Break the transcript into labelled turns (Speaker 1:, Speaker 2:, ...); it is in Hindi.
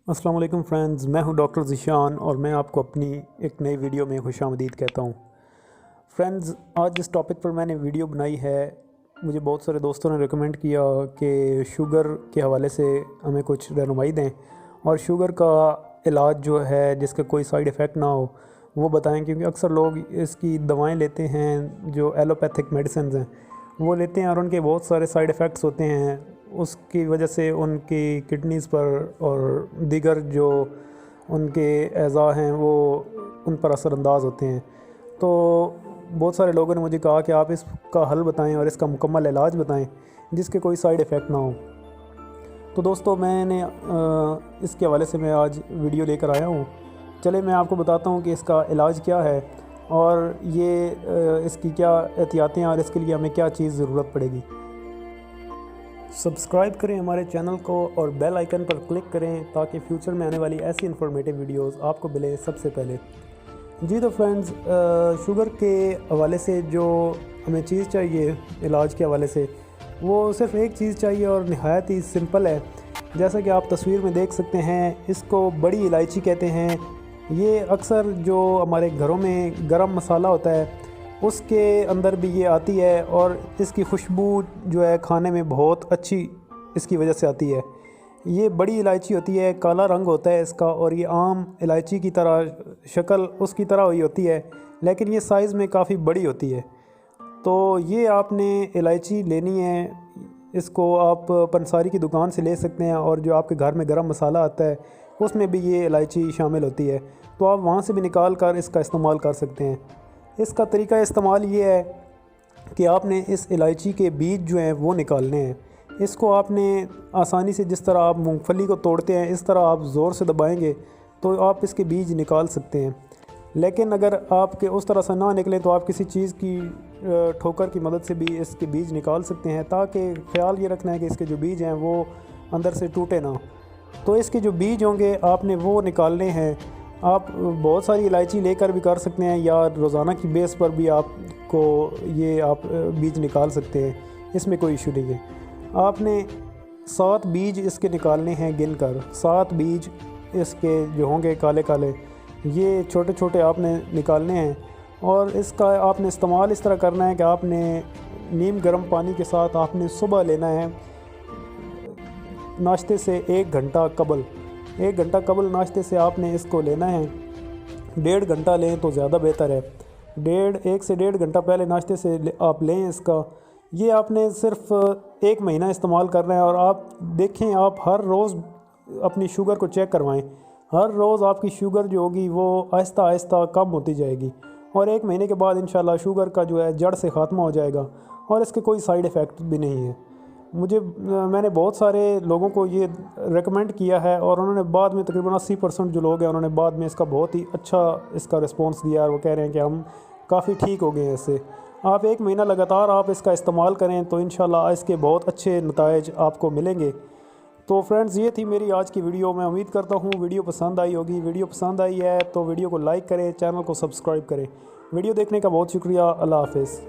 Speaker 1: अस्सलाम वालेकुम फ्रेंड्स, मैं हूं डॉक्टर ज़ीशान और मैं आपको अपनी एक नई वीडियो में खुशामदीद कहता हूं। फ्रेंड्स, आज जिस टॉपिक पर मैंने वीडियो बनाई है, मुझे बहुत सारे दोस्तों ने रिकमेंड किया कि शुगर के हवाले से हमें कुछ रहनुमाई दें और शुगर का इलाज जो है जिसका कोई साइड इफ़ेक्ट ना हो वो बताएं, क्योंकि अक्सर लोग इसकी दवाएं लेते हैं जो एलोपैथिक मेडिसिन हैं वो लेते हैं और उनके बहुत सारे साइड इफ़ेक्ट्स होते हैं। उसकी वजह से उनकी किडनीज़ पर और दीगर जो उनके अज़ा हैं वो उन पर असरअंदाज होते हैं। तो बहुत सारे लोगों ने मुझे कहा कि आप इसका हल बताएं और इसका मुकम्मल इलाज बताएं जिसके कोई साइड इफ़ेक्ट ना हो। तो दोस्तों, मैंने इसके हवाले से मैं आज वीडियो लेकर आया हूँ। चले मैं आपको बताता हूँ कि इसका इलाज क्या है और ये इसकी क्या एहतियातें हैं और इसके लिए हमें क्या चीज़ ज़रूरत पड़ेगी। सब्सक्राइब करें हमारे चैनल को और बेल आइकन पर क्लिक करें ताकि फ्यूचर में आने वाली ऐसी इन्फॉर्मेटिव वीडियोस आपको मिले सबसे पहले। जी तो फ्रेंड्स, शुगर के हवाले से जो हमें चीज़ चाहिए इलाज के हवाले से, वो सिर्फ एक चीज़ चाहिए और नहायत ही सिंपल है। जैसा कि आप तस्वीर में देख सकते हैं, इसको बड़ी इलायची कहते हैं। ये अक्सर जो हमारे घरों में गरम मसाला होता है उसके अंदर भी ये आती है और इसकी खुशबू जो है खाने में बहुत अच्छी इसकी वजह से आती है। ये बड़ी इलायची होती है, काला रंग होता है इसका और ये आम इलायची की तरह शक्ल उसकी तरह हुई होती है, लेकिन ये साइज़ में काफ़ी बड़ी होती है। तो ये आपने इलायची लेनी है, इसको आप पंसारी की दुकान से ले सकते हैं और जो आपके घर में गरम मसाला आता है उसमें भी ये इलायची शामिल होती है, तो आप वहाँ से भी निकाल कर इसका इस्तेमाल कर सकते हैं। इसका तरीका इस्तेमाल ये है कि आपने इस इलायची के बीज जो हैं वो निकालने हैं। इसको आपने आसानी से, जिस तरह आप मूंगफली को तोड़ते हैं इस तरह आप ज़ोर से दबाएंगे तो आप इसके बीज निकाल सकते हैं। लेकिन अगर आपके उस तरह से ना निकले तो आप किसी चीज़ की ठोकर की मदद से भी इसके बीज निकाल सकते हैं, ताकि ख्याल ये रखना है कि इसके जो बीज हैं वो अंदर से टूटे ना। तो इसके जो बीज होंगे आपने वो निकालने हैं। आप बहुत सारी इलायची लेकर भी कर सकते हैं या रोज़ाना की बेस पर भी आपको ये आप बीज निकाल सकते हैं, इसमें कोई इशू नहीं है। आपने 7 बीज इसके निकालने हैं गिनकर। 7 बीज इसके जो होंगे काले काले, ये छोटे छोटे आपने निकालने हैं और इसका आपने इस्तेमाल इस तरह करना है कि आपने नीम गर्म पानी के साथ आपने सुबह लेना है, नाश्ते से 1 घंटा कबल। 1 घंटा कबल नाश्ते से आपने इसको लेना है। 1.5 घंटा लें तो ज़्यादा बेहतर है। 1 से 1.5 घंटा पहले नाश्ते से आप लें इसका। ये आपने सिर्फ 1 महीना इस्तेमाल करना है और आप देखें, आप हर रोज़ अपनी शुगर को चेक करवाएं। हर रोज़ आपकी शुगर जो होगी वो आहिस्ता आहिस्ता कम होती जाएगी और 1 महीने के बाद इंशाल्लाह शुगर का जो है जड़ से ख़ात्मा हो जाएगा और इसके कोई साइड इफ़ेक्ट भी नहीं है। मैंने बहुत सारे लोगों को ये रेकमेंड किया है और उन्होंने बाद में तकरीबन 80% जो लोग हैं उन्होंने बाद में इसका बहुत ही अच्छा इसका रिस्पांस दिया और वो कह रहे हैं कि हम काफ़ी ठीक हो गए हैं इससे। आप 1 महीना लगातार आप इसका इस्तेमाल करें तो इंशाल्लाह इसके बहुत अच्छे नताइज आपको मिलेंगे। तो फ्रेंड्स, ये थी मेरी आज की वीडियो। मैं उम्मीद करता हूँ वीडियो पसंद आई होगी। वीडियो पसंद आई है तो वीडियो को लाइक करें, चैनल को सब्सक्राइब करें। वीडियो देखने का बहुत शुक्रिया। अल्लाह हाफ़िज़।